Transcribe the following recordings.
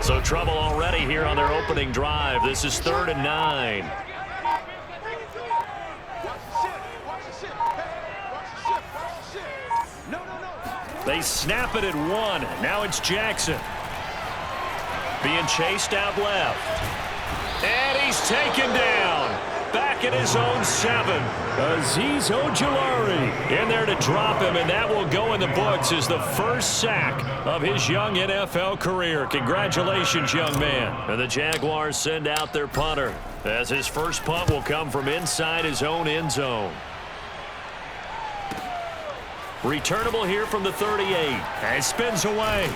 So trouble already here on their opening drive. This is 3rd and 9. They snap it at 1. Now it's Jackson. Being chased out left. And he's taken down. Back at his own 7. Azeez Ojulari in there to drop him, and that will go in the books as the first sack of his young NFL career. Congratulations, young man. And the Jaguars send out their punter, as his first punt will come from inside his own end zone. Returnable here from the 38. And spins away.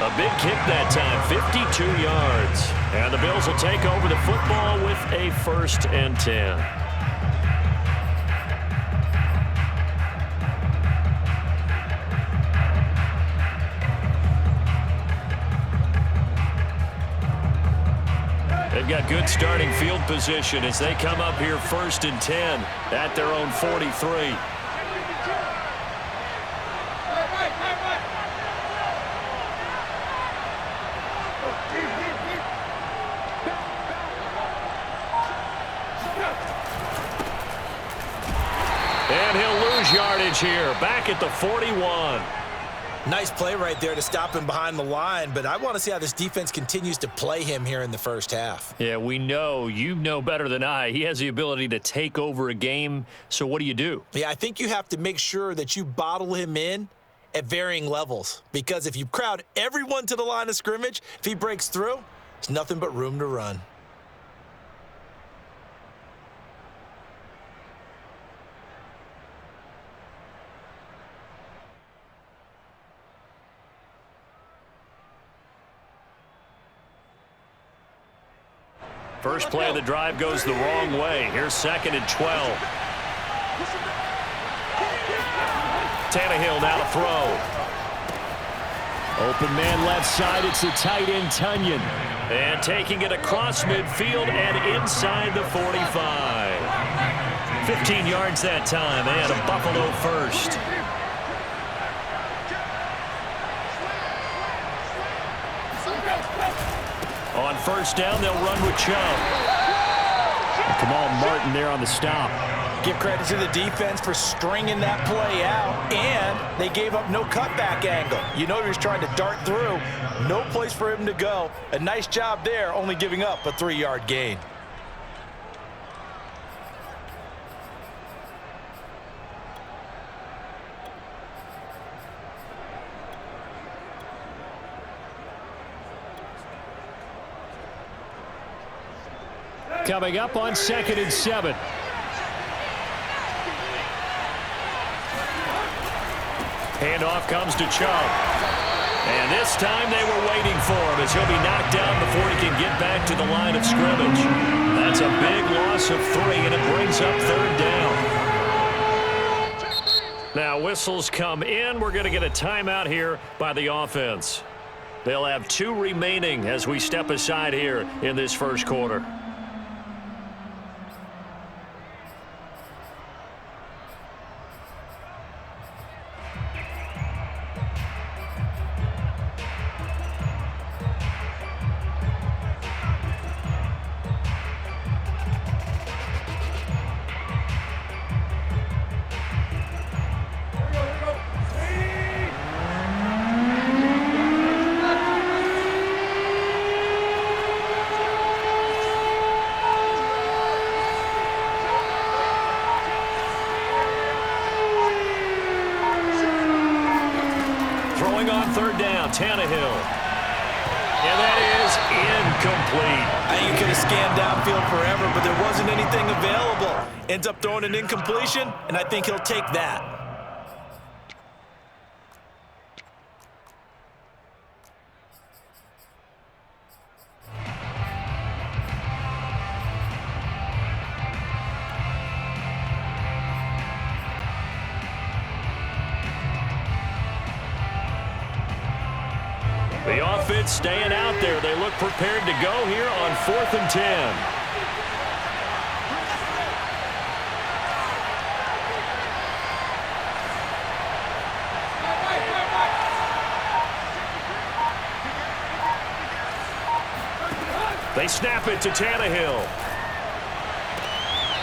A big kick that time, 52 yards. And the Bills will take over the football with a 1st and 10. They've got good starting field position as they come up here 1st and 10 at their own 43. And he'll lose yardage here, back at the 41. Nice play right there to stop him behind the line, but I want to see how this defense continues to play him here in the first half. Yeah, we know. You know better than I. He has the ability to take over a game, so what do? Yeah, I think you have to make sure that you bottle him in at varying levels, because if you crowd everyone to the line of scrimmage, if he breaks through, there's nothing but room to run. First play of the drive goes the wrong way. Here's 2nd and 12. Tannehill now to throw. Open man left side. It's the tight end, Tunyon. And taking it across midfield and inside the 45. 15 yards that time, and a Buffalo first. On 1st down, they'll run with Chubb. Kamal Martin there on the stop. Give credit to the defense for stringing that play out, and they gave up no cutback angle. You know he was trying to dart through. No place for him to go. A nice job there, only giving up a 3-yard gain. Coming up on 2nd and 7. Handoff comes to Chubb. And this time they were waiting for him as he'll be knocked down before he can get back to the line of scrimmage. That's a big loss of 3, and it brings up 3rd down. Now whistles come in. We're going to get a timeout here by the offense. They'll have 2 remaining as we step aside here in this first quarter. Tannehill. And that is incomplete. I think you could have scanned downfield forever, but there wasn't anything available. Ends up throwing an incompletion, and I think he'll take that. The offense staying out there. They look prepared to go here on 4th and 10. They snap it to Tannehill.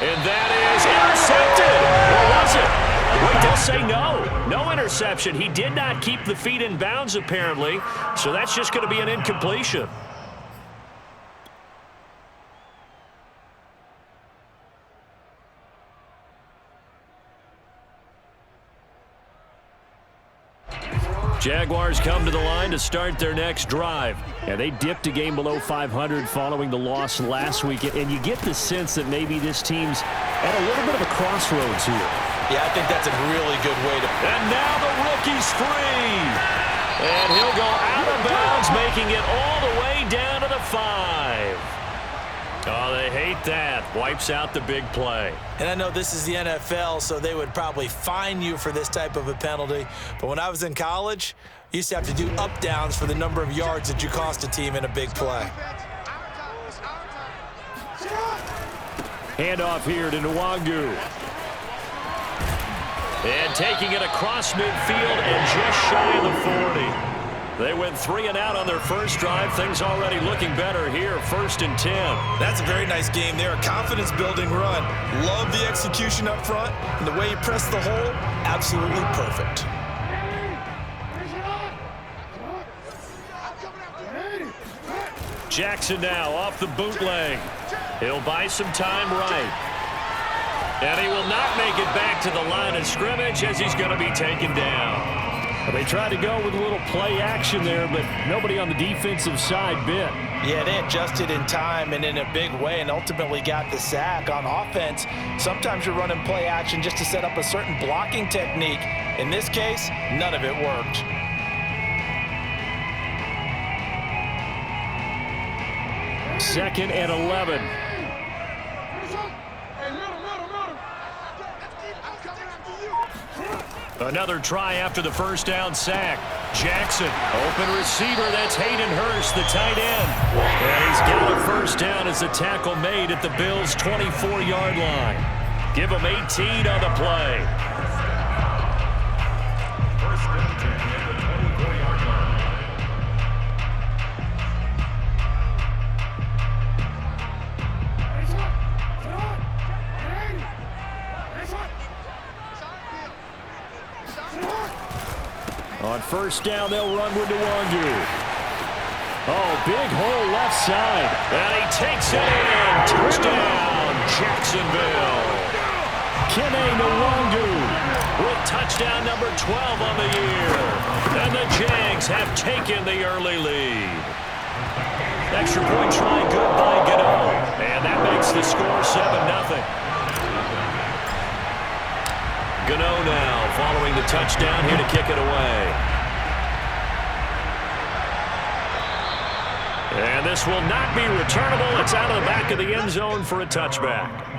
And that is intercepted. Or was it? Wait, they'll say no. No interception. He did not keep the feet in bounds, apparently. So that's just going to be an incompletion. Jaguars come to the line to start their next drive. And they dipped a game below 500 following the loss last week. And you get the sense that maybe this team's at a little bit of a crossroads here. Yeah, I think that's a really good way to... And now the rookie's free. And he'll go out of bounds, making it all the way down to the 5. Oh, they hate that. Wipes out the big play. And I know this is the NFL, so they would probably fine you for this type of a penalty. But when I was in college, you used to have to do up-downs for the number of yards that you cost a team in a big play. Handoff here to Nwangu. And taking it across midfield and just shy of the 40. They went 3 and out on their first drive. Things already looking better here, 1st and 10. That's a very nice game there. A confidence-building run. Love the execution up front. And the way he pressed the hole, absolutely perfect. Jackson now off the bootleg. He'll buy some time right. And he will not make it back to the line of scrimmage as he's going to be taken down. They tried to go with a little play action there, but nobody on the defensive side bit. Yeah, they adjusted in time and in a big way and ultimately got the sack. On offense, sometimes you're running play action just to set up a certain blocking technique. In this case, none of it worked. Second and 11. Another try after the first down sack. Jackson, open receiver. That's Hayden Hurst, the tight end. And he's got a first down as the tackle made at the Bills' 24-yard line. Give him 18 on the play. First and 10 at the 24-yard line. On first down, they'll run with Nwangu. Oh, big hole left side. And he takes it in. Touchdown, Jacksonville. Kene Nwangu with touchdown number 12 on the year. And the Jags have taken the early lead. Extra point try good by Gano. And that makes the score 7-0. Gano now following the touchdown here to kick it away. And this will not be returnable. It's out of the back of the end zone for a touchback.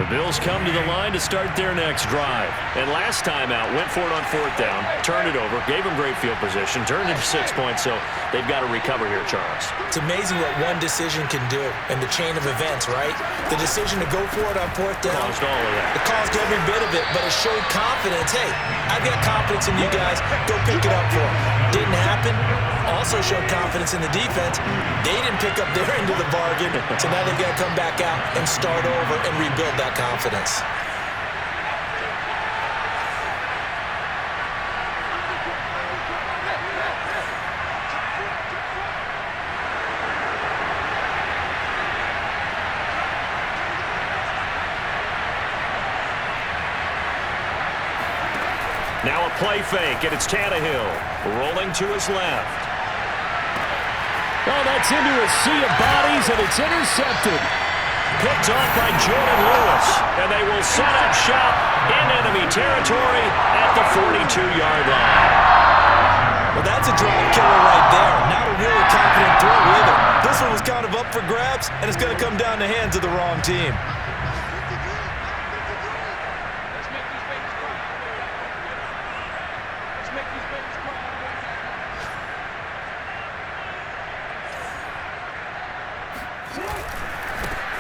The Bills come to the line to start their next drive. And last time out, went for it on 4th down, turned it over, gave them great field position, turned it to 6 points, so they've got to recover here, Charles. It's amazing what one decision can do in the chain of events, right? The decision to go for it on 4th down. Caused all of that. It caused every bit of it, but it showed confidence. Hey, I've got confidence in you guys. Go pick it up for them. Didn't happen. Also showed confidence in the defense. They didn't pick up their end of the bargain, so now they've got to come back out and start over and rebuild that confidence. Now a play fake, and it's Tannehill rolling to his left. Oh, that's into a sea of bodies, and it's intercepted. Picked off by Jordan Lewis, and they will set up shop in enemy territory at the 42-yard line. Well, that's a drive killer right there. Not a really confident throw either. This one was kind of up for grabs, and it's going to come down the hands of the wrong team.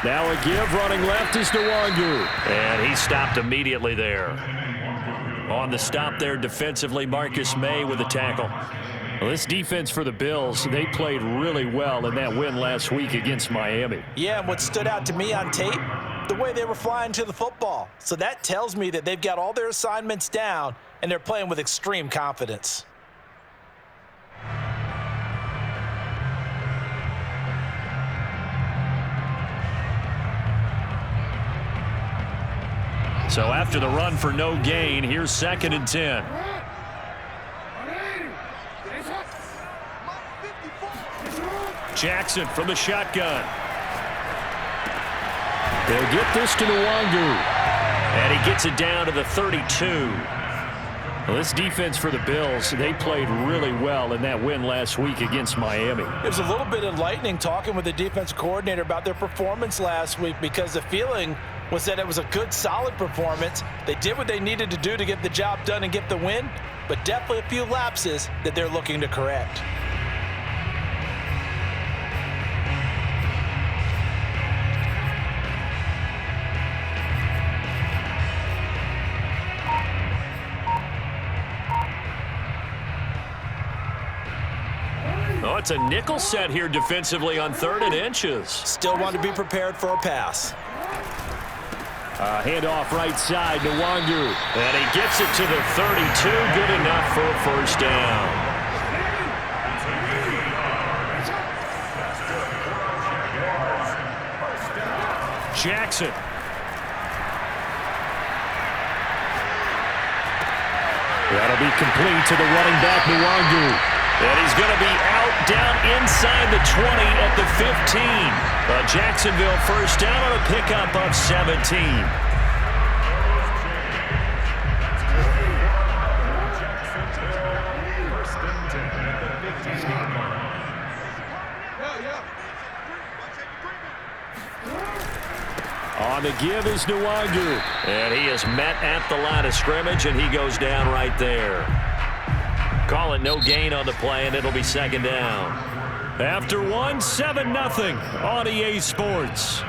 Now a give running left is Nwangu. And he stopped immediately there. On the stop there defensively, Marcus May with a tackle. Well, this defense for the Bills, they played really well in that win last week against Miami. Yeah, and what stood out to me on tape, the way they were flying to the football. So that tells me that they've got all their assignments down, and they're playing with extreme confidence. So after the run for no gain, here's 2nd and 10. Jackson from the shotgun. They'll get this to Nwangu. And he gets it down to the 32. Well, this defense for the Bills, they played really well in that win last week against Miami. It was a little bit enlightening talking with the defensive coordinator about their performance last week, because the feeling was that it was a good, solid performance. They did what they needed to do to get the job done and get the win, but definitely a few lapses that they're looking to correct. Oh, it's a nickel set here defensively on 3rd and inches. Still want to be prepared for a pass. Handoff right side, Nwangu. And he gets it to the 32. Good enough for a first down. Jackson. That'll be complete to the running back, Nwangu. And he's going to be out down inside the 20 at the 15. A Jacksonville first down on a pickup of 17. On the give is Nwangu. And he is met at the line of scrimmage, and he goes down right there. Call it no gain on the play, and it'll be 2nd down. After 1, 7-0 on EA Sports.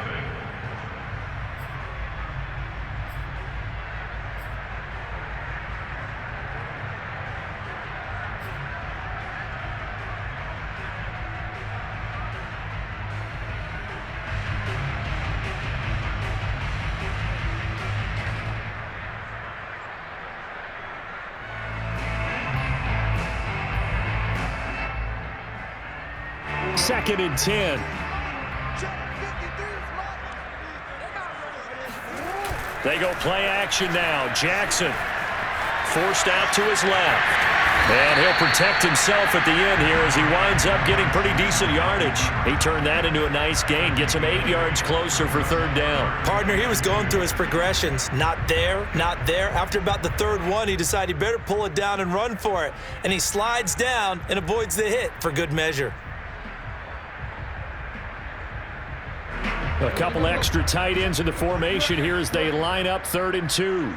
Second and 10. They go play action now. Jackson forced out to his left. And he'll protect himself at the end here as he winds up getting pretty decent yardage. He turned that into a nice gain. Gets him 8 yards closer for 3rd down. Partner, he was going through his progressions. Not there, not there. After about the 3rd one, he decided he better pull it down and run for it. And he slides down and avoids the hit for good measure. A couple extra tight ends in the formation here as they line up 3rd and 2.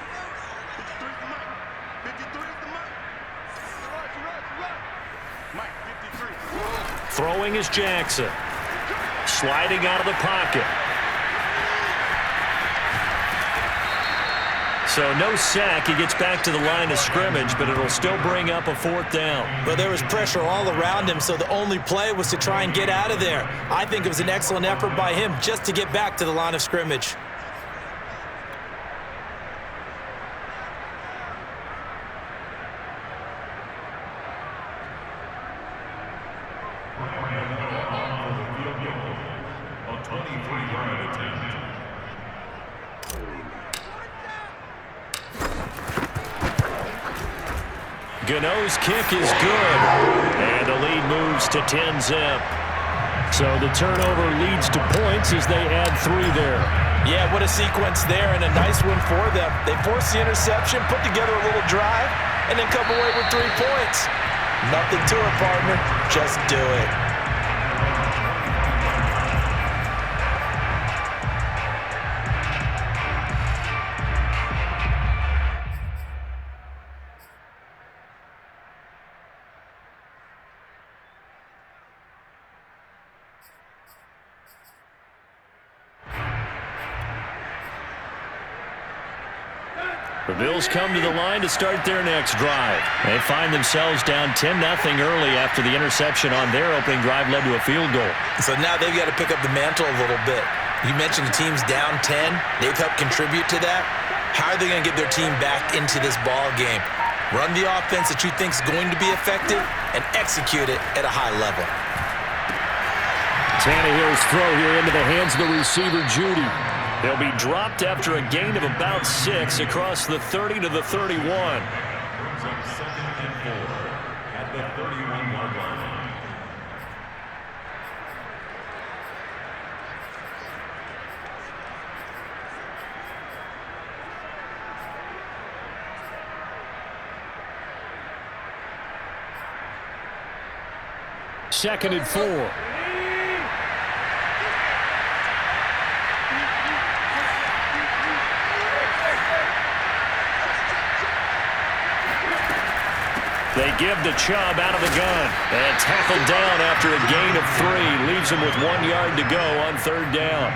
Throwing is Jackson. Sliding out of the pocket. So no sack. He gets back to the line of scrimmage, but it'll still bring up a 4th down. But there was pressure all around him, so the only play was to try and get out of there. I think it was an excellent effort by him just to get back to the line of scrimmage. Gano's kick is good, and the lead moves to 10-zip. So the turnover leads to points as they add 3 there. Yeah, what a sequence there, and a nice one for them. They force the interception, put together a little drive, and then come away with 3 points. Nothing to it, partner. Just do it. The Bills come to the line to start their next drive. They find themselves down 10-0 early after the interception on their opening drive led to a field goal. So now they've got to pick up the mantle a little bit. You mentioned the team's down 10. They've helped contribute to that. How are they going to get their team back into this ball game? Run the offense that you think is going to be effective and execute it at a high level. Tannehill's throw here into the hands of the receiver, Judy. They'll be dropped after a gain of about 6 across the 30 to the 31. Second and 4 at the 31-yard line. Second and 4. They give to Chubb out of the gun. And tackled down after a gain of 3. Leaves him with 1 yard to go on third down.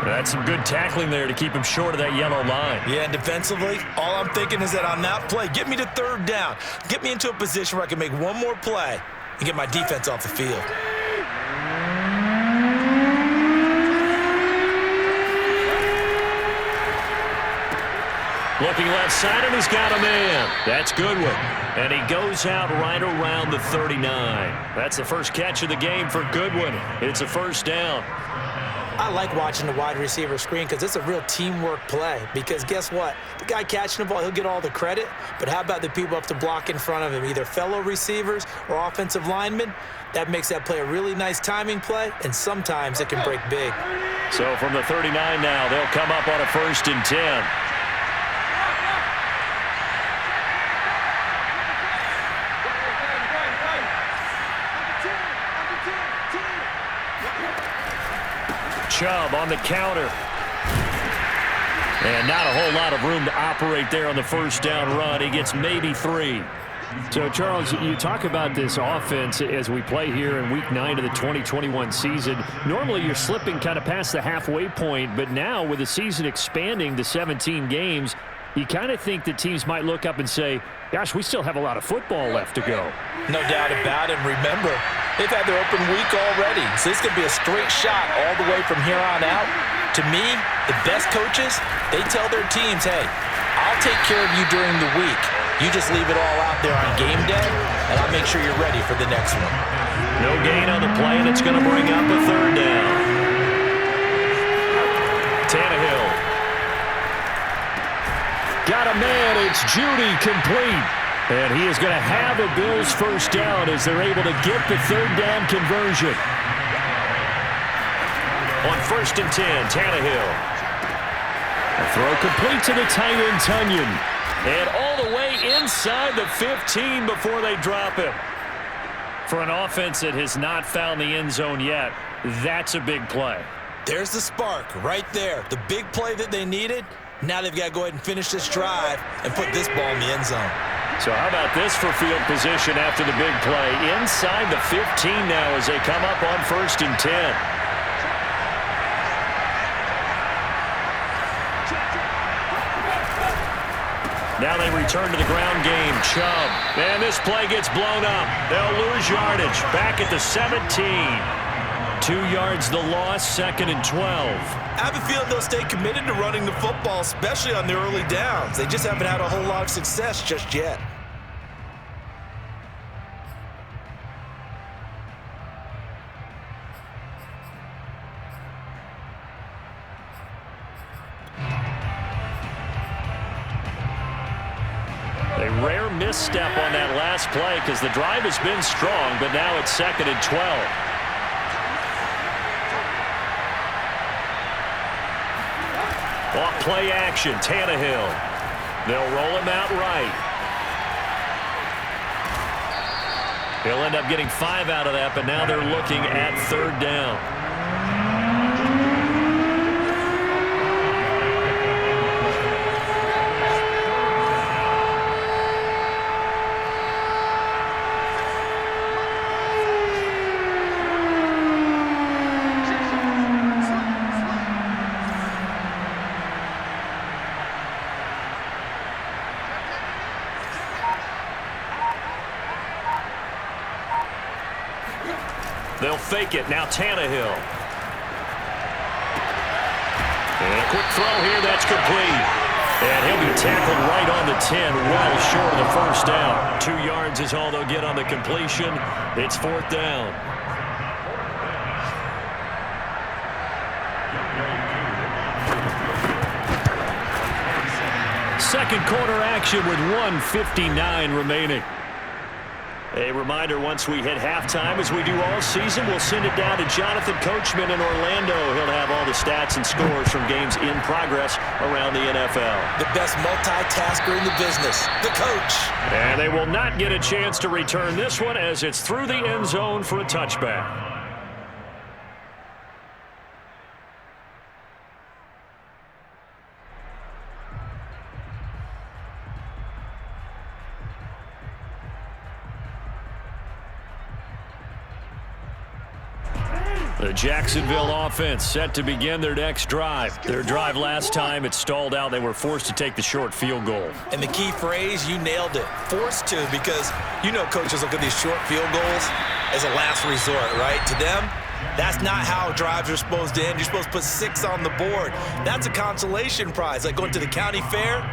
That's some good tackling there to keep him short of that yellow line. Yeah, and defensively, all I'm thinking is that on that play, get me to third down. Get me into a position where I can make one more play and get my defense off the field. Looking left side, and he's got a man. That's Goodwin. And he goes out right around the 39. That's the first catch of the game for Goodwin. It's a first down. I like watching the wide receiver screen because it's a real teamwork play. Because guess what? The guy catching the ball, he'll get all the credit. But how about the people up to block in front of him, either fellow receivers or offensive linemen? That makes that play a really nice timing play, and sometimes it can break big. So from the 39 now, they'll come up on a 1st and 10. Chubb on the counter. And not a whole lot of room to operate there on the first down run. He gets maybe 3. So, Charles, you talk about this offense as we play here in Week 9 of the 2021 season. Normally, you're slipping kind of past the halfway point, but now with the season expanding to 17 games, you kind of think that teams might look up and say, gosh, we still have a lot of football left to go. No doubt about it. Remember, they've had their open week already, so this could be a straight shot all the way from here on out. To me, the best coaches, they tell their teams, hey, I'll take care of you during the week. You just leave it all out there on game day, and I'll make sure you're ready for the next one. No gain on the play, and it's going to bring up a third down. Tannehill. Got a man. It's Judy, complete. And he is going to have a Bills first down as they're able to get the third down conversion. On 1st and 10, Tannehill. A throw complete to the tight end, Tunyon. And all the way inside the 15 before they drop him. For an offense that has not found the end zone yet, that's a big play. There's the spark right there. The big play that they needed. Now they've got to go ahead and finish this drive and put this ball in the end zone. So how about this for field position after the big play? Inside the 15 now as they come up on 1st and 10. Now they return to the ground game. Chubb. And this play gets blown up. They'll lose yardage. Back at the 17. 2 yards the loss, 2nd and 12. I have a feeling they'll stay committed to running the football, especially on their early downs. They just haven't had a whole lot of success just yet. A rare misstep on that last play because the drive has been strong, but now it's 2nd and 12. Off play action, Tannehill. They'll roll him out right. He'll end up getting 5 out of that, but now they're looking at third down. They'll fake it. Now Tannehill. And a quick throw here. That's complete. And he'll be tackled right on the 10, well short of the first down. 2 yards is all they'll get on the completion. It's 4th down. Second quarter action with 1:59 remaining. A reminder, once we hit halftime, as we do all season, we'll send it down to Jonathan Coachman in Orlando. He'll have all the stats and scores from games in progress around the NFL. The best multitasker in the business, the coach. And they will not get a chance to return this one as it's through the end zone for a touchback. The Jacksonville offense set to begin their next drive. Their drive last time, it stalled out. They were forced to take the short field goal. And the key phrase, you nailed it. Forced to, because you know coaches look at these short field goals as a last resort, right? To them, that's not how drives are supposed to end. You're supposed to put 6 on the board. That's a consolation prize. Like going to the county fair,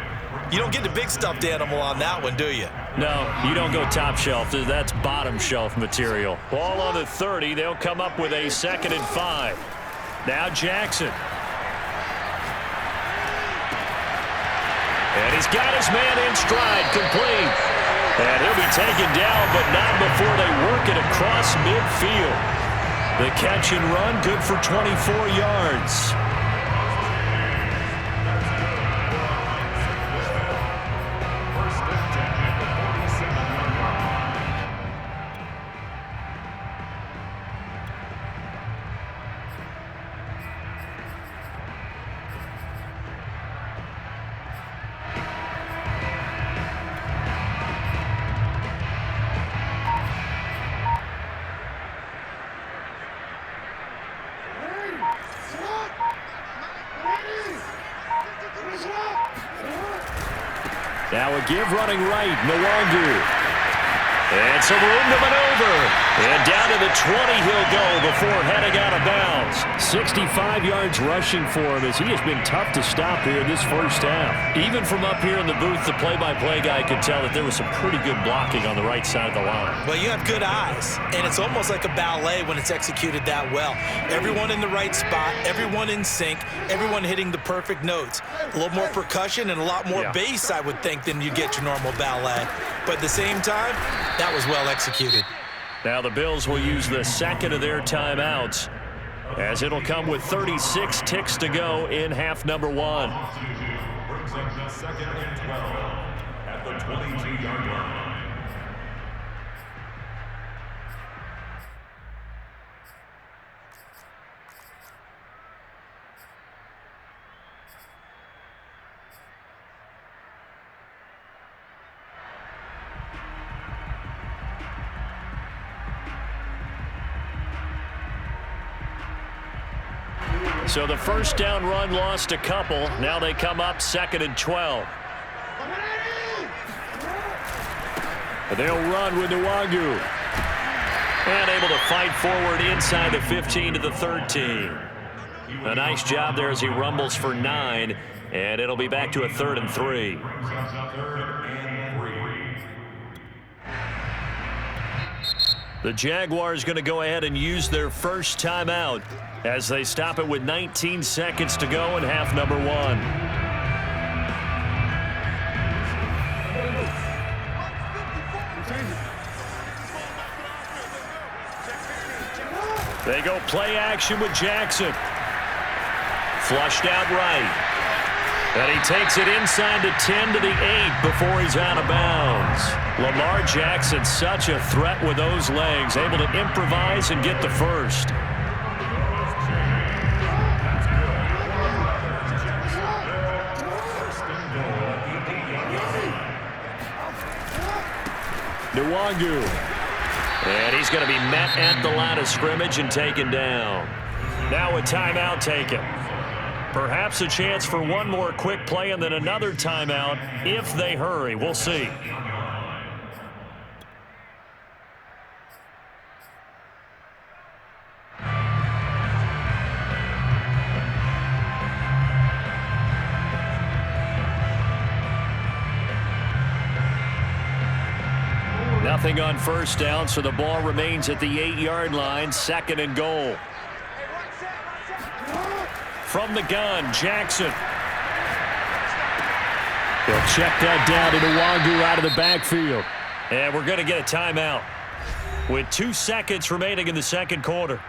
you don't get the big stuffed animal on that one, do you? No, you don't go top shelf. That's bottom shelf material. Ball on the 30. They'll come up with a 2nd and 5. Now Jackson. And he's got his man in stride, complete. And he'll be taken down, but not before they work it across midfield. The catch and run, good for 24 yards. Now a give running right, Nwangu. And some room to maneuver. And down to the 20 he'll go before heading out of bounds. 65 yards rushing for him as he has been tough to stop here this first half. Even from up here in the booth, the play-by-play guy could tell that there was some pretty good blocking on the right side of the line. Well, you have good eyes, and it's almost like a ballet when it's executed that well. Everyone in the right spot, everyone in sync, everyone hitting the perfect notes. A little more percussion and a lot more bass, I would think, than you get your normal ballet. But at the same time, that was well executed. Now the Bills will use the second of their timeouts as it'll come with 36 ticks to go in half number 1. Brings up the 2nd and 12 at the 22-yard line. So the first down run lost a couple. Now they come up 2nd and 12. They'll run with Nwangu. And able to fight forward inside the 15 to the 13. A nice job there as he rumbles for 9. And it'll be back to a 3rd and 3. The Jaguars going to go ahead and use their first timeout as they stop it with 19 seconds to go in half number 1. They go play action with Jackson. Flushed out right. And he takes it inside the 10 to the 8 before he's out of bounds. Lamar Jackson, such a threat with those legs, able to improvise and get the first. Nwangu. And he's going to be met at the line of scrimmage and taken down. Now a timeout taken. Perhaps a chance for one more quick play and then another timeout if they hurry. We'll see. Nothing on first down, so the ball remains at the 8-yard line, 2nd and goal. From the gun, Jackson. They'll check that down to Nwangu out of the backfield. And we're going to get a timeout with 2 seconds remaining in the second quarter.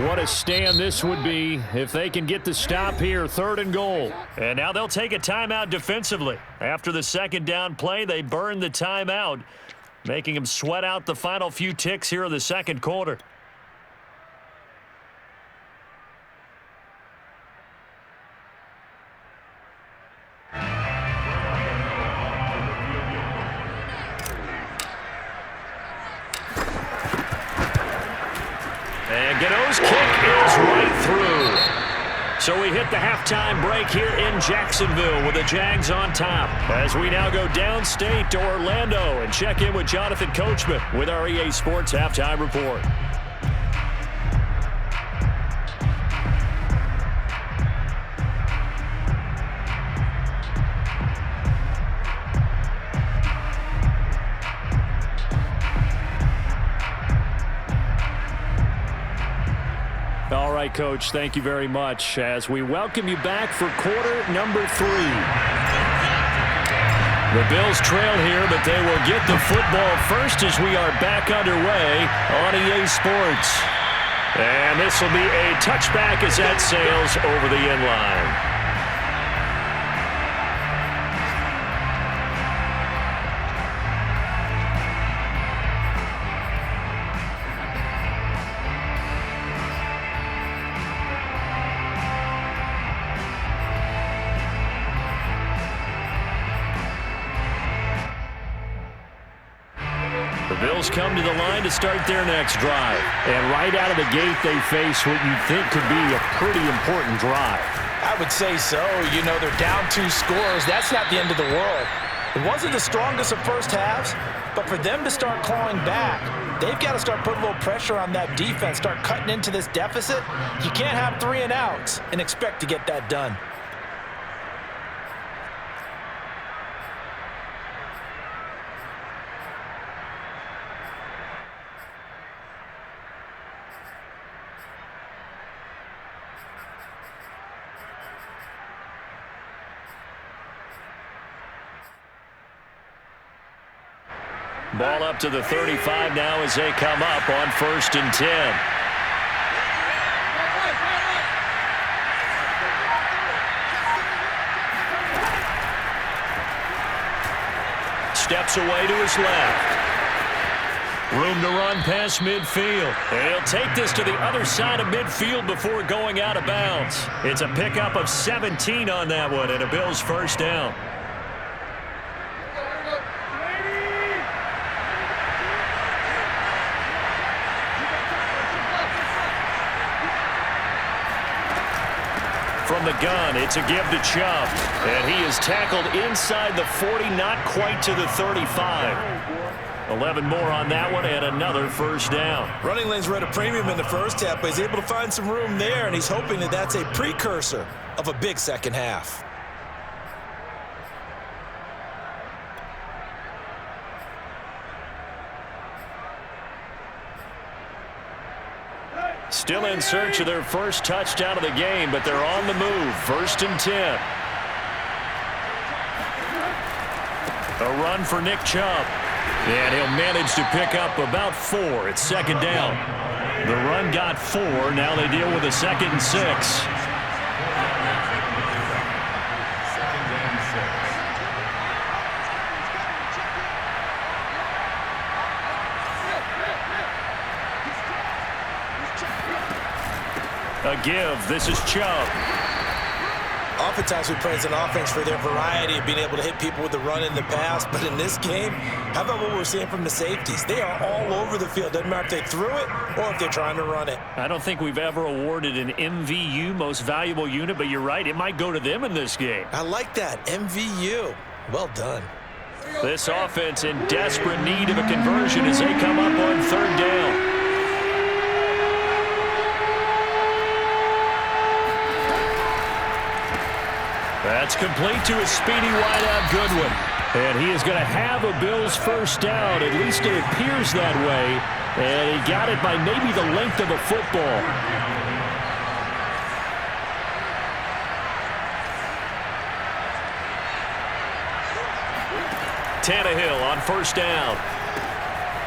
What a stand this would be if they can get the stop here, 3rd and goal. And now they'll take a timeout defensively. After the second down play, they burn the timeout, making them sweat out the final few ticks here in the second quarter. And Gano's kick is right through. So we hit the halftime break here in Jacksonville with the Jags on top. As we now go downstate to Orlando and check in with Jonathan Coachman with our EA Sports Halftime Report. All right, Coach, thank you very much as we welcome you back for quarter number 3. The Bills trail here, but they will get the football first as we are back underway on EA Sports. And this will be a touchback as that sails over the end line. The Bills come to the line to start their next drive. And right out of the gate, they face what you'd think could be a pretty important drive. I would say so. You know, they're down 2 scores. That's not the end of the world. It wasn't the strongest of first halves, but for them to start clawing back, they've got to start putting a little pressure on that defense, start cutting into this deficit. You can't have 3 and outs and expect to get that done. Ball up to the 35 now as they come up on 1st and 10. Steps away to his left. Room to run past midfield. And he'll take this to the other side of midfield before going out of bounds. It's a pickup of 17 on that one and a Bills first down. From the gun, it's a give to Chubb. And he is tackled inside the 40, not quite to the 35. 11 more on that one and another first down. Running lanes were at a premium in the first half, but he's able to find some room there, and he's hoping that that's a precursor of a big second half. Still in search of their first touchdown of the game, but they're on the move. 1st and 10. A run for Nick Chubb. And he'll manage to pick up about 4. It's 2nd down. The run got 4. Now they deal with a 2nd and 6. A give. This is Chubb. oftentimes we praise an offense for their variety of being able to hit people with the run and the pass. But in this game, how about what we're seeing from the safeties? They are all over the field. Doesn't matter if they threw it or if they're trying to run it. I don't think we've ever awarded an MVU, most valuable unit, but you're right. It might go to them in this game. I like that. MVU. Well done. This offense in desperate need of a conversion as they come up on third down. That's complete to a speedy wideout Goodwin. And he is going to have a Bills first down. At least it appears that way. And he got it by maybe the length of a football. Tannehill on first down.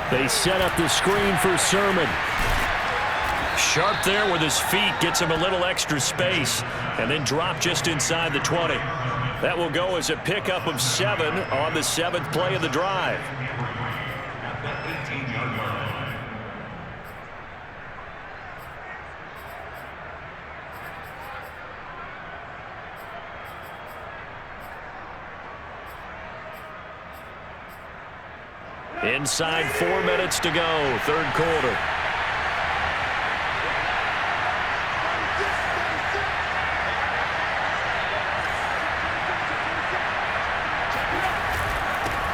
They set up the screen for Sermon. Sharp there with his feet, gets him a little extra space, and then drop just inside the 20. That will go as a pickup of 7 on the 7th play of the drive. At the 18-yard line. Inside 4 minutes to go, third quarter.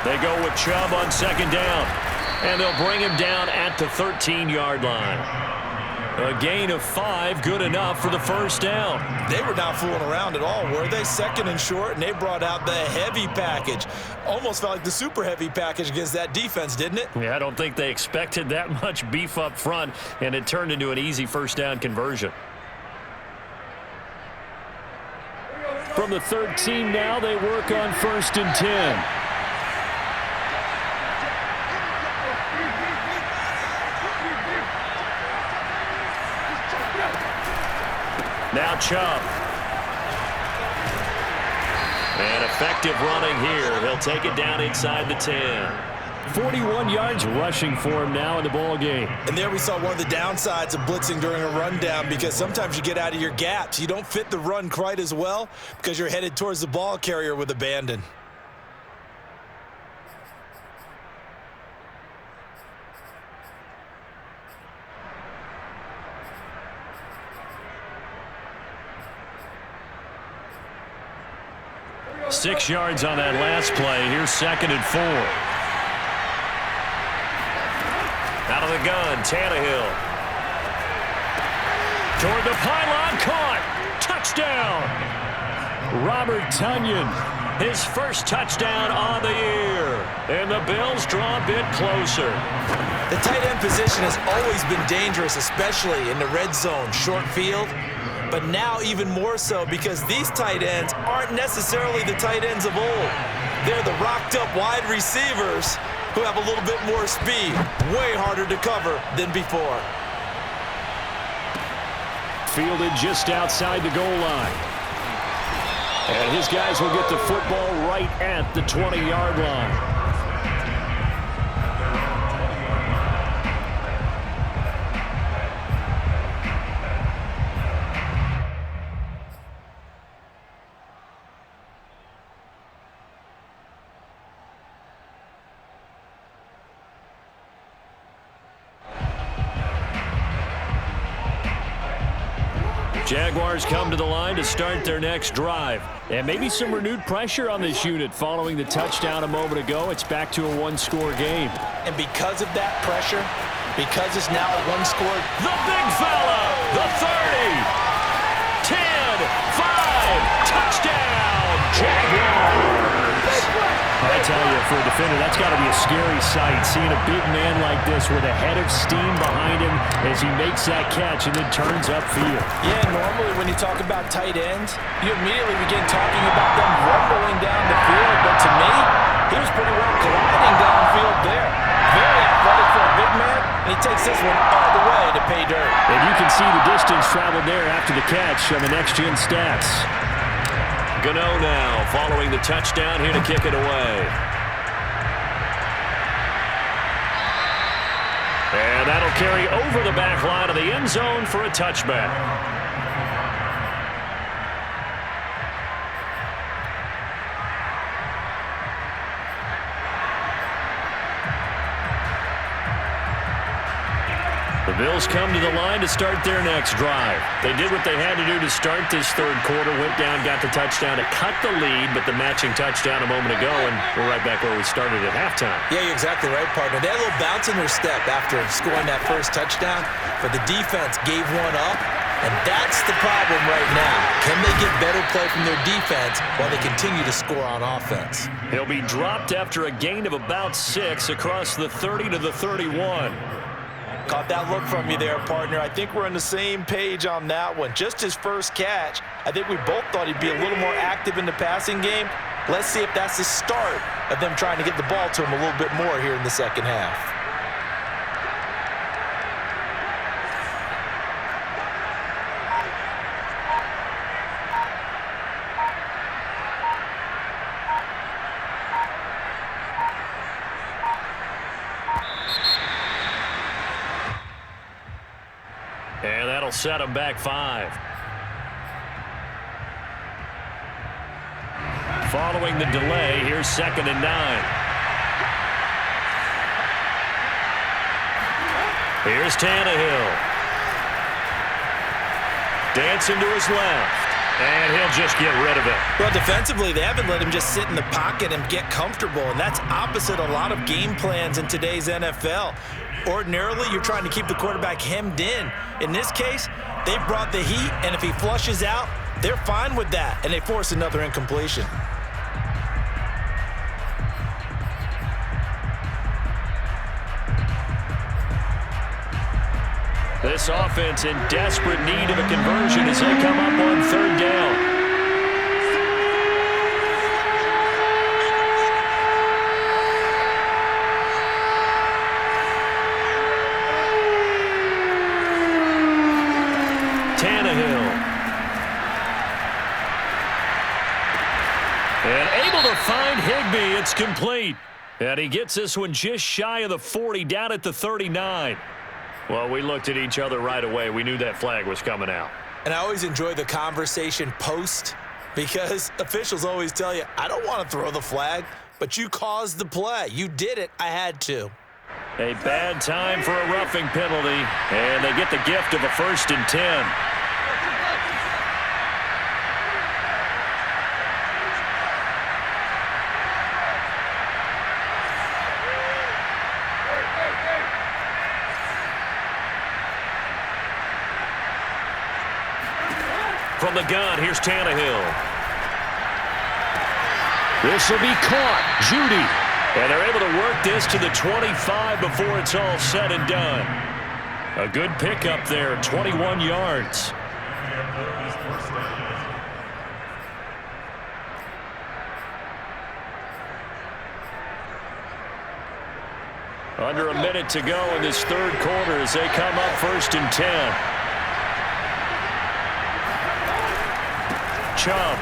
They go with Chubb on second down, and they'll bring him down at the 13-yard line. A gain of 5, good enough for the first down. They were not fooling around at all, were they? Second and short, and they brought out the heavy package. Almost felt like the super heavy package against that defense, didn't it? Yeah, I don't think they expected that much beef up front, and it turned into an easy first down conversion. From the 13 now, they work on 1st and 10. Now Chubb. And effective running here. He'll take it down inside the 10. 41 yards rushing for him now in the ball game. And there we saw one of the downsides of blitzing during a rundown, because sometimes you get out of your gaps. You don't fit the run quite as well because you're headed towards the ball carrier with abandon. Six yards on that last play. Here's 2nd and 4. Out of the gun, Tannehill. Toward the pylon, caught. Touchdown. Robert Tonyan. His first touchdown on the year. And the Bills draw a bit closer. The tight end position has always been dangerous, especially in the red zone, short field. But now even more so, because these tight ends aren't necessarily the tight ends of old. They're the rocked-up wide receivers who have a little bit more speed. Way harder to cover than before. Fielded just outside the goal line. And his guys will get the football right at the 20-yard line. Jaguars come to the line to start their next drive. And maybe some renewed pressure on this unit following the touchdown a moment ago. It's back to a one-score game. And because of that pressure, because it's now a one-score, the big fella, the 30, 10, 5, touchdown, Jaguars. I tell you, for a defender, that's got to be a scary sight, seeing a big man like this with a head of steam behind him as he makes that catch and then turns upfield. Yeah, normally when you talk about tight ends, you immediately begin talking about them rumbling down the field, but to me, he was pretty well gliding downfield there. Very athletic for a big man, and he takes this one all the way to pay dirt. And you can see the distance traveled there after the catch on the next-gen stats. Gano now following the touchdown, here to kick it away. And that'll carry over the back line of the end zone for a touchback. The Bills come to the line to start their next drive. They did what they had to do to start this third quarter, went down, got the touchdown to cut the lead, but the matching touchdown a moment ago, and we're right back where we started at halftime. Yeah, you're exactly right, partner. They had a little bounce in their step after scoring that first touchdown, but the defense gave one up, and that's the problem right now. Can they get better play from their defense while they continue to score on offense? He'll be dropped after a gain of about 6 across the 30 to the 31. Caught that look from you there, partner. I think we're on the same page on that one. Just his first catch, I think we both thought he'd be a little more active in the passing game. Let's see if that's the start of them trying to get the ball to him a little bit more here in the second half. And that'll set him back 5. Following the delay, here's 2nd and 9. Here's Tannehill. Dancing to his left. And he'll just get rid of it. Well, defensively, they haven't let him just sit in the pocket and get comfortable, and that's opposite a lot of game plans in today's NFL. Ordinarily, you're trying to keep the quarterback hemmed in. In this case, they brought the heat, and if he flushes out, they're fine with that, and they force another incompletion. This offense in desperate need of a conversion as they come up on 3rd down. Tannehill. And able to find Higbee. It's complete. And he gets this one just shy of the 40, down at the 39. Well, we looked at each other right away. We knew that flag was coming out. And I always enjoy the conversation post because officials always tell you, I don't want to throw the flag, but you caused the play. You did it. I had to. A bad time for a roughing penalty, and they get the gift of a 1st and 10. From the gun, here's Tannehill. This will be caught. Judy. And they're able to work this to the 25 before it's all said and done. A good pickup there, 21 yards. Under a minute to go in this third quarter as they come up 1st and 10. Chubb.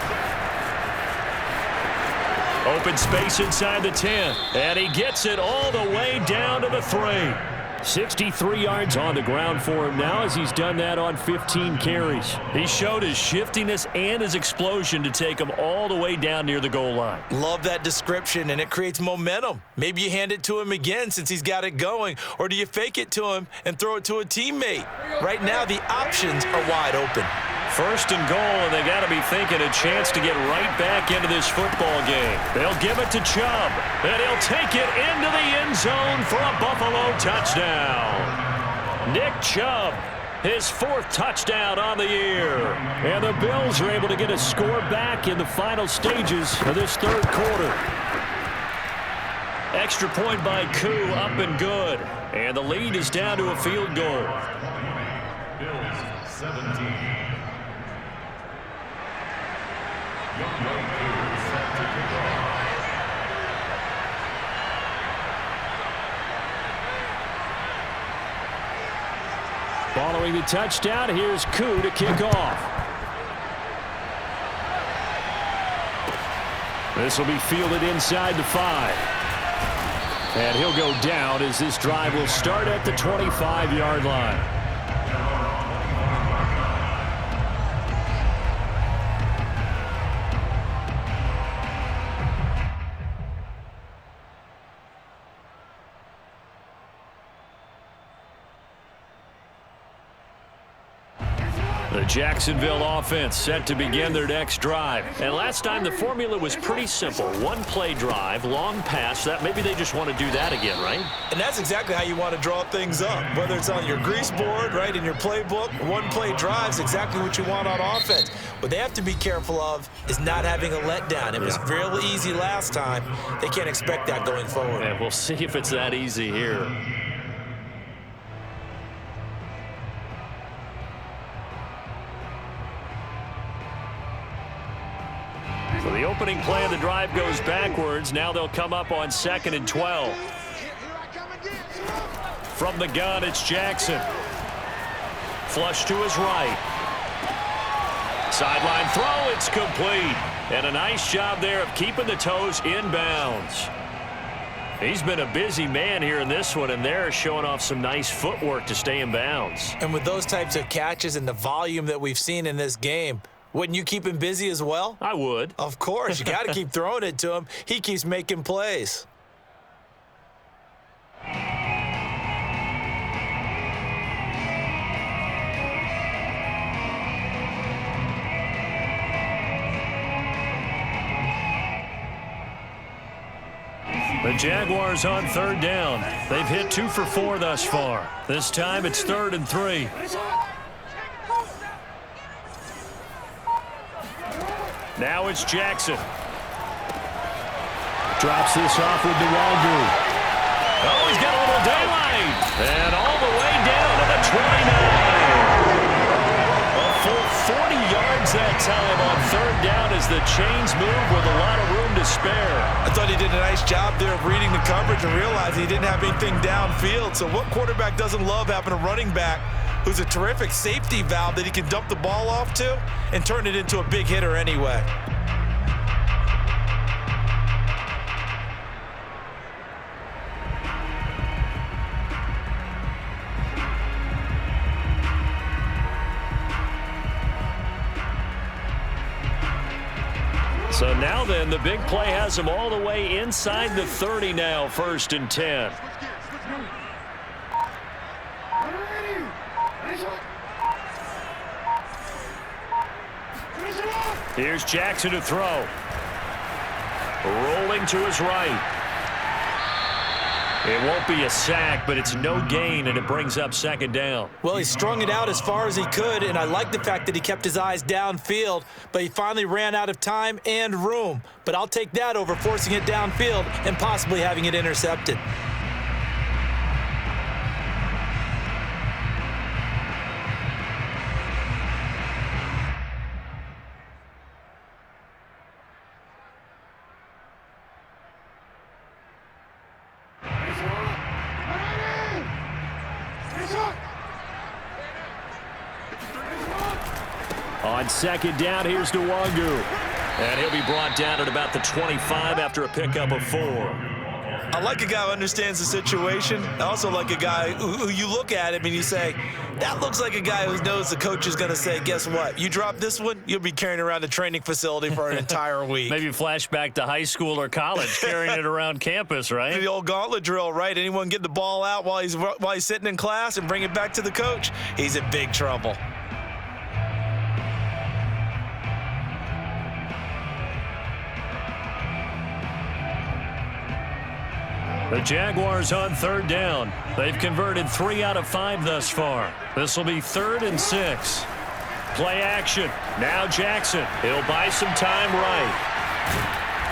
Open space inside the 10. And he gets it all the way down to the 3. 63 yards on the ground for him now as he's done that on 15 carries. He showed his shiftiness and his explosion to take him all the way down near the goal line. Love that description, and it creates momentum. Maybe you hand it to him again since he's got it going, or do you fake it to him and throw it to a teammate? Right now, the options are wide open. 1st and goal, and they got to be thinking a chance to get right back into this football game. They'll give it to Chubb, and he'll take it into the end zone for a Buffalo touchdown. Nick Chubb, his 4th touchdown on the year. And the Bills are able to get a score back in the final stages of this third quarter. Extra point by Koo, up and good. And the lead is down to a field goal. Bills 17. Following the touchdown, here's Koo to kick off. This will be fielded inside the 5. And he'll go down as this drive will start at the 25-yard line. The Jacksonville offense set to begin their next drive. And last time the formula was pretty simple. One play drive, long pass. That maybe they just want to do that again, right? And that's exactly how you want to draw things up. Whether it's on your grease board, right, in your playbook, one play drive is exactly what you want on offense. What they have to be careful of is not having a letdown. It was real easy last time. They can't expect that going forward. And we'll see if it's that easy here. So the opening play of the drive goes backwards. Now they'll come up on 2nd and 12. From the gun, it's Jackson. Flush to his right. Sideline throw, it's complete. And a nice job there of keeping the toes in bounds. He's been a busy man here in this one, and they're showing off some nice footwork to stay in bounds. And with those types of catches and the volume that we've seen in this game, wouldn't you keep him busy as well? I would. Of course. You got to keep throwing it to him. He keeps making plays. The Jaguars on 3rd down. They've hit 2 for 4 thus far. This time it's 3rd and 3. Now it's Jackson. Drops this off with the Waldo. Oh, he's got a little daylight. And all the way down to the 29. A full 40 yards that time on 3rd down as the chains move with a lot of room to spare. I thought he did a nice job there of reading the coverage and realizing he didn't have anything downfield. So what quarterback doesn't love having a running back who's a terrific safety valve that he can dump the ball off to and turn it into a big hitter anyway? So now then, the big play has him all the way inside the 30 now, 1st and 10. Here's Jackson to throw. Rolling to his right. It won't be a sack, but it's no gain, and it brings up 2nd down. Well, he strung it out as far as he could, and I like the fact that he kept his eyes downfield, but he finally ran out of time and room. But I'll take that over forcing it downfield and possibly having it intercepted. On 2nd down, here's Nwangu. And he'll be brought down at about the 25 after a pickup of 4. I like a guy who understands the situation. I also like a guy who you look at him and you say, that looks like a guy who knows the coach is going to say, guess what? You drop this one, you'll be carrying around the training facility for an entire week. Maybe flashback to high school or college, carrying it around campus, right? The old gauntlet drill, right? Anyone get the ball out while he's sitting in class and bring it back to the coach? He's in big trouble. The Jaguars on 3rd down. They've converted 3 out of 5 thus far. This will be 3rd and 6. Play action. Now Jackson. He'll buy some time right.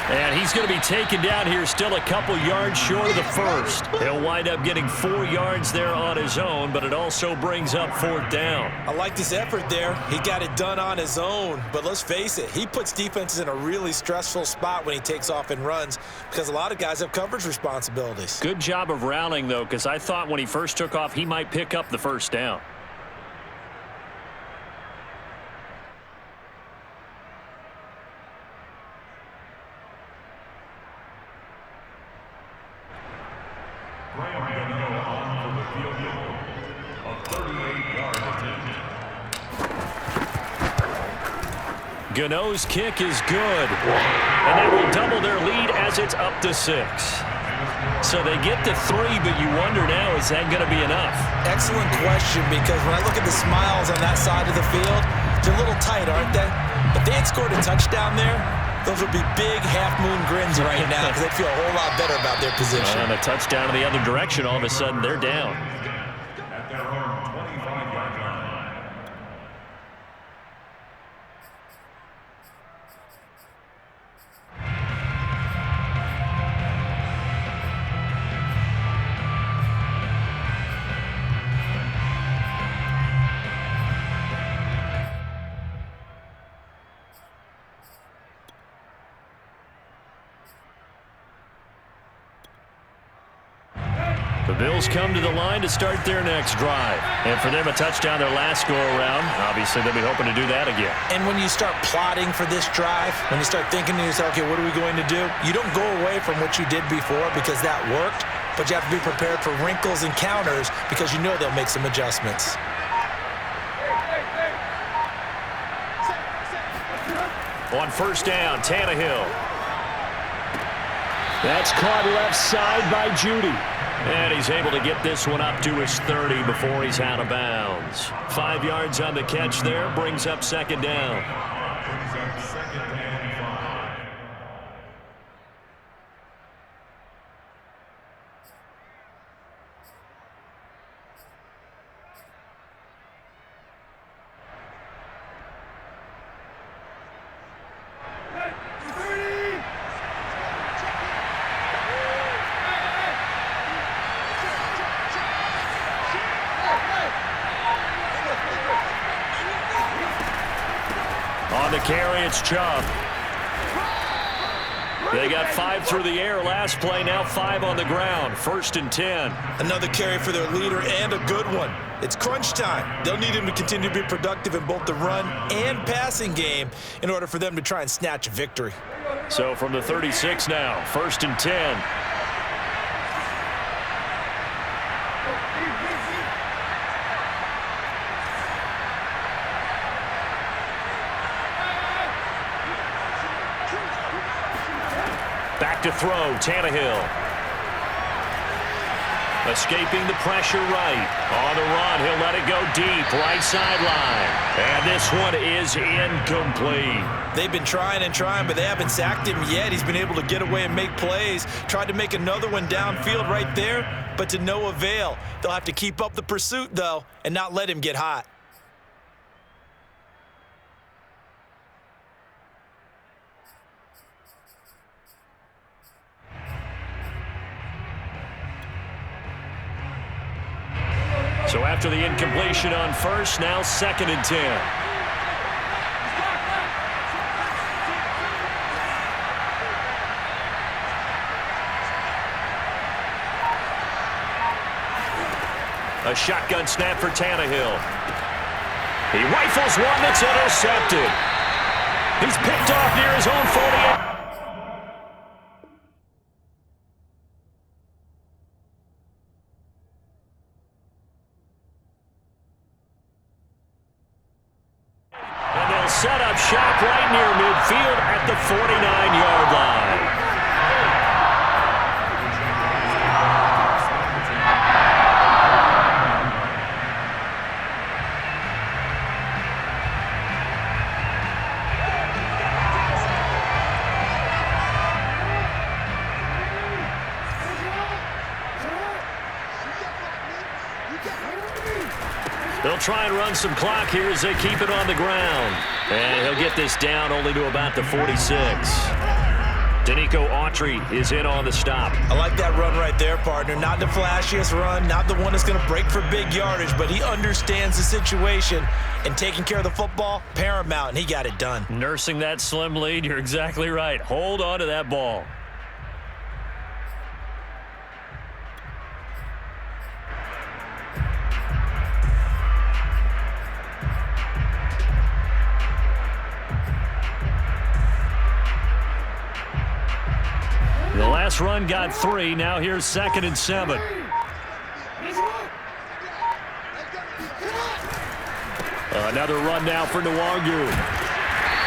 And he's going to be taken down here still a couple yards short of the 1st. He'll wind up getting 4 yards there on his own, but it also brings up 4th down. I like this effort there. He got it done on his own, but let's face it, he puts defenses in a really stressful spot when he takes off and runs because a lot of guys have coverage responsibilities. Good job of rounding, though, because I thought when he first took off, he might pick up the 1st down. Gano's kick is good, and that will double their lead as it's up to 6. So they get to 3, but you wonder now, is that going to be enough? Excellent question, because when I look at the smiles on that side of the field, they're a little tight, aren't they? If they had scored a touchdown there, those would be big half-moon grins right now because they'd feel a whole lot better about their position. And a touchdown in the other direction, all of a sudden they're down. At their own 25-yard line. The Bills come to the line to start their next drive. And for them, a touchdown their last go-around. Obviously, they'll be hoping to do that again. And when you start plotting for this drive, when you start thinking to yourself, okay, what are we going to do? You don't go away from what you did before because that worked, but you have to be prepared for wrinkles and counters because you know they'll make some adjustments. On first down, Tannehill. That's caught left side by Judy. And he's able to get this one up to his 30 before he's out of bounds. 5 yards on the catch there, brings up second down. Brings up second and 5. On the carry, it's Chubb. They got 5 through the air last play, now 5 on the ground. 1st and 10. Another carry for their leader and a good one. It's crunch time. They'll need him to continue to be productive in both the run and passing game in order for them to try and snatch a victory. So from the 36 now, 1st and 10. Back to throw, Tannehill. Escaping the pressure right. On the run, he'll let it go deep, right sideline. And this one is incomplete. They've been trying and trying, but they haven't sacked him yet. He's been able to get away and make plays. Tried to make another one downfield right there, but to no avail. They'll have to keep up the pursuit, though, and not let him get hot. So after the incompletion on first, now 2nd and 10. A shotgun snap for Tannehill. He rifles one that's intercepted. He's picked off near his own 48. Set up shop right near midfield at the 49-yard line. They'll try and run some clock here as they keep it on the ground. And he'll get this down only to about the 46. Danico Autry is in on the stop. I like that run right there, partner. Not the flashiest run, not the one that's going to break for big yardage, but he understands the situation, and taking care of the football, paramount, and he got it done. Nursing that slim lead, you're exactly right. Hold on to that ball. The last run got 3. Now here's 2nd and 7. Another run now for Nwangu.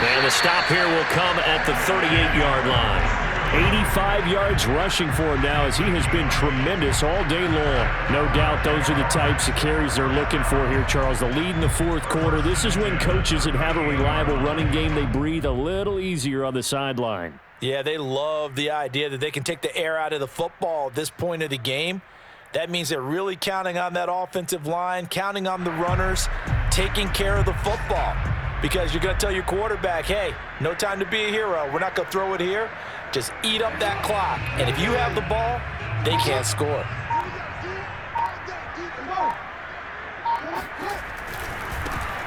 And the stop here will come at the 38-yard line. 85 yards rushing for him now as he has been tremendous all day long. No doubt those are the types of carries they're looking for here, Charles. The lead in the fourth quarter. This is when coaches that have a reliable running game, they breathe a little easier on the sideline. Yeah, they love the idea that they can take the air out of the football at this point of the game. That means they're really counting on that offensive line, counting on the runners, taking care of the football. Because you're going to tell your quarterback, hey, no time to be a hero. We're not going to throw it here. Just eat up that clock. And if you have the ball, they can't score.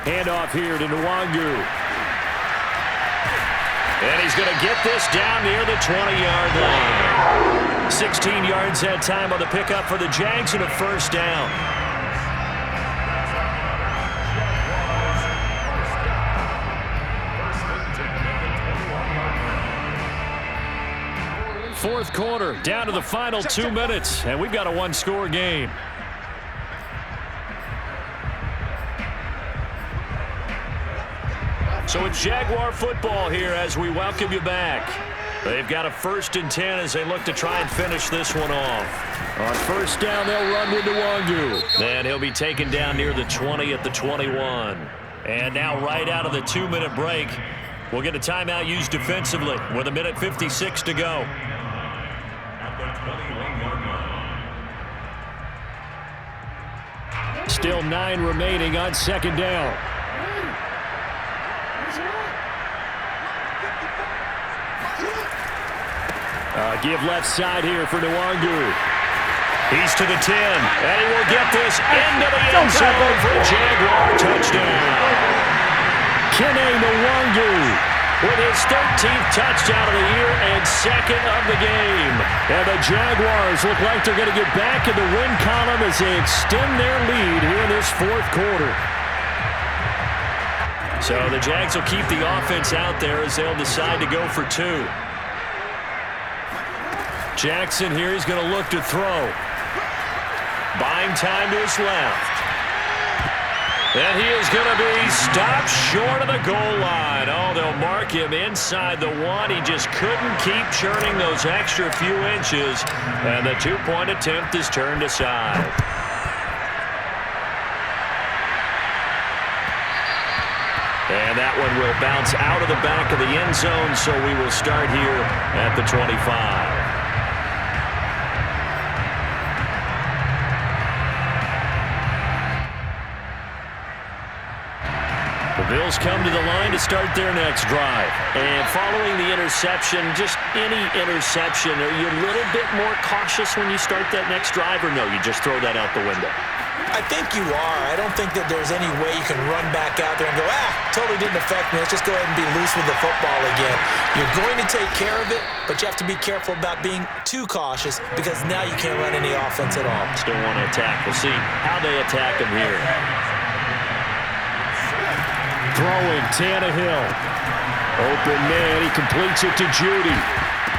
Handoff here to Nwangu. And he's going to get this down near the 20-yard line. 16 yards that time on the pickup for the Jags and a first down. Fourth quarter, down to the final 2 minutes, and we've got a one-score game. So it's Jaguar football here as we welcome you back. They've got a 1st and 10 as they look to try and finish this one off. On first down, they'll run with Nwangu. And he'll be taken down near the 20 at the 21. And now right out of the 2-minute break, we'll get a timeout used defensively with 1:56 to go. Still 9 remaining on second down. Give left side here for Nwangu. He's to the 10, and he will get this into the end zone for a Jaguar touchdown. Kene Nwangu with his 13th touchdown of the year and 2nd of the game. And the Jaguars look like they're going to get back in the win column as they extend their lead here in this fourth quarter. So the Jags will keep the offense out there as they'll decide to go for 2. Jackson here, he's going to look to throw. Buying time to his left. And he is going to be stopped short of the goal line. Oh, they'll mark him inside the 1. He just couldn't keep churning those extra few inches. And the 2-point attempt is turned aside. And that one will bounce out of the back of the end zone, so we will start here at the 25. The Bills come to the line to start their next drive. And following the interception, just any interception, are you a little bit more cautious when you start that next drive, or no, you just throw that out the window? I think you are. I don't think that there's any way you can run back out there and go, totally didn't affect me. Let's just go ahead and be loose with the football again. You're going to take care of it, but you have to be careful about being too cautious because now you can't run any offense at all. Still want to attack. We'll see how they attack him here. Throwing Tannehill. Open man. He completes it to Judy.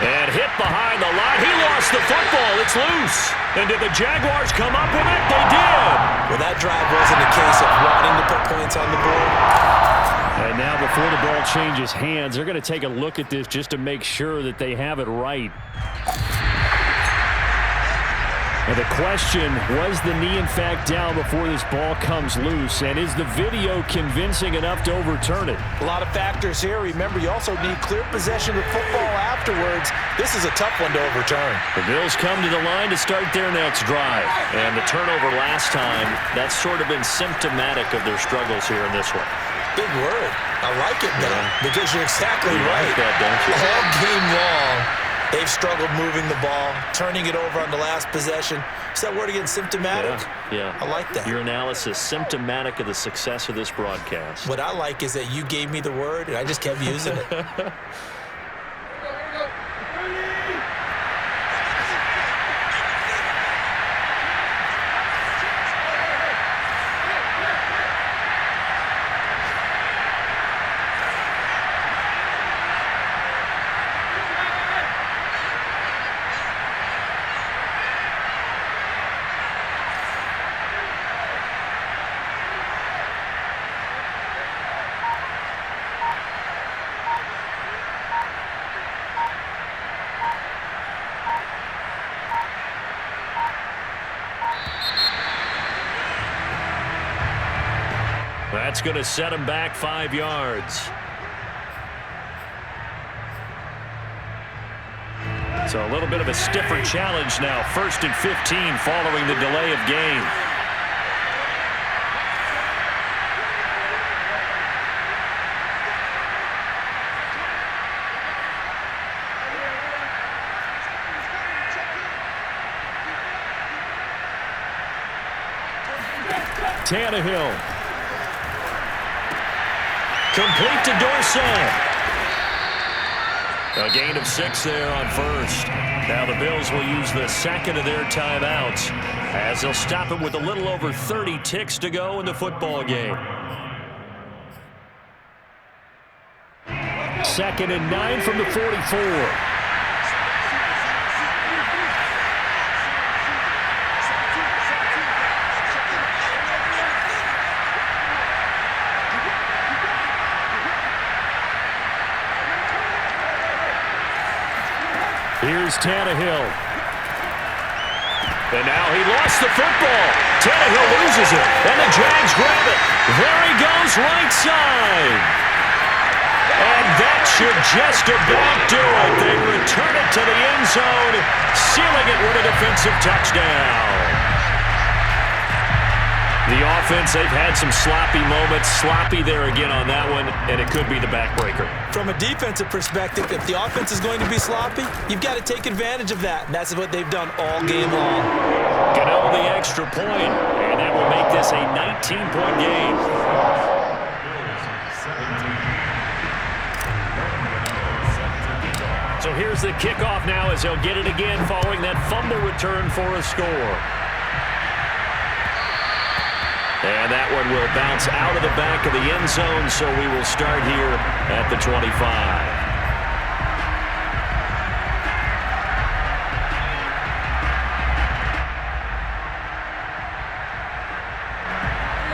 And hit behind the line. He lost the football. It's loose. And did the Jaguars come up with it? They did. Well, that drive wasn't a case of wanting to put points on the board. And now before the ball changes hands, they're going to take a look at this just to make sure that they have it right. And the question, was the knee in fact down before this ball comes loose? And is the video convincing enough to overturn it? A lot of factors here. Remember, you also need clear possession of football afterwards. This is a tough one to overturn. The Bills come to the line to start their next drive. And the turnover last time, that's sort of been symptomatic of their struggles here in this one. Big word. I like it, though, because you're exactly right. Like that, don't you? All game long, they've struggled moving the ball, turning it over on the last possession. Is that word again, symptomatic? Yeah. I like that. Your analysis, symptomatic of the success of this broadcast. What I like is that you gave me the word, and I just kept using it. That's going to set him back 5 yards. So a little bit of a stiffer challenge now. 1st and 15 following the delay of game. Tannehill. Complete to Dorsett. A gain of 6 there on 1st. Now the Bills will use the 2nd of their timeouts as they'll stop it with a little over 30 ticks to go in the football game. 2nd and 9 from the 44. Here's Tannehill. And now he lost the football. Tannehill loses it. And the Jags grab it. There he goes, right side. And that should just about do it. They return it to the end zone, sealing it with a defensive touchdown. The offense, they've had some sloppy moments. Sloppy there again on that one, and it could be the backbreaker. From a defensive perspective, if the offense is going to be sloppy, you've got to take advantage of that. And that's what they've done all game long. Gano the extra point, and that will make this a 19-point game. So here's the kickoff now as they'll get it again following that fumble return for a score. And that one will bounce out of the back of the end zone, so we will start here at the 25.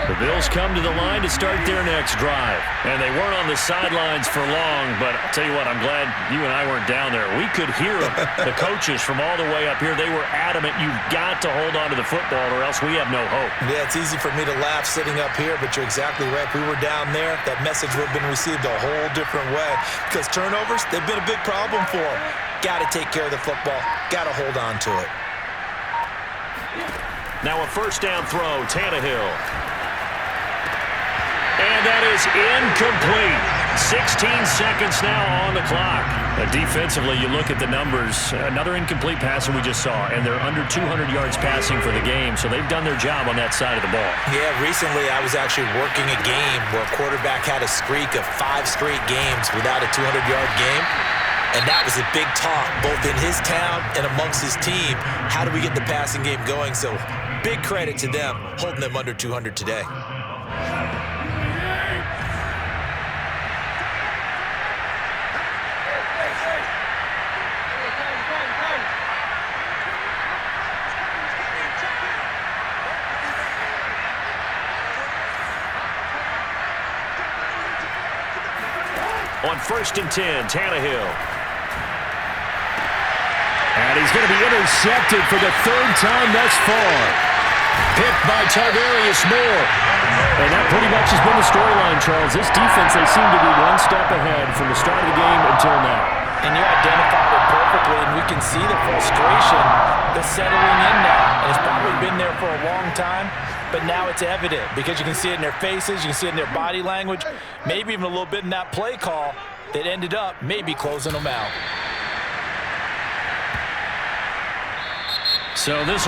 The Bills come to the line to start their next drive. And they weren't on the sidelines for long, but I'll tell you what, I'm glad you and I weren't down there. We could hear the coaches from all the way up here. They were adamant, you've got to hold on to the football or else we have no hope. Yeah, it's easy for me to laugh sitting up here, but you're exactly right. If we were down there, that message would have been received a whole different way. Because turnovers, they've been a big problem for them. Got to take care of the football. Got to hold on to it. Now a first down throw, Tannehill. And that is incomplete. 16 seconds now on the clock. Defensively, you look at the numbers. Another incomplete pass that we just saw, and they're under 200 yards passing for the game, so they've done their job on that side of the ball. Yeah, recently I was actually working a game where a quarterback had a streak of 5 straight games without a 200-yard game. And that was a big talk, both in his town and amongst his team. How do we get the passing game going? So big credit to them, holding them under 200 today. On 1st and 10, Tannehill. And he's going to be intercepted for the 3rd time thus far. Picked by Tarvarius Moore. And that pretty much has been the storyline, Charles. This defense, they seem to be one step ahead from the start of the game until now. And you identified it perfectly, and we can see the frustration that's settling in now. And it's probably been there for a long time, but now it's evident because you can see it in their faces, you can see it in their body language, maybe even a little bit in that play call that ended up maybe closing them out. So this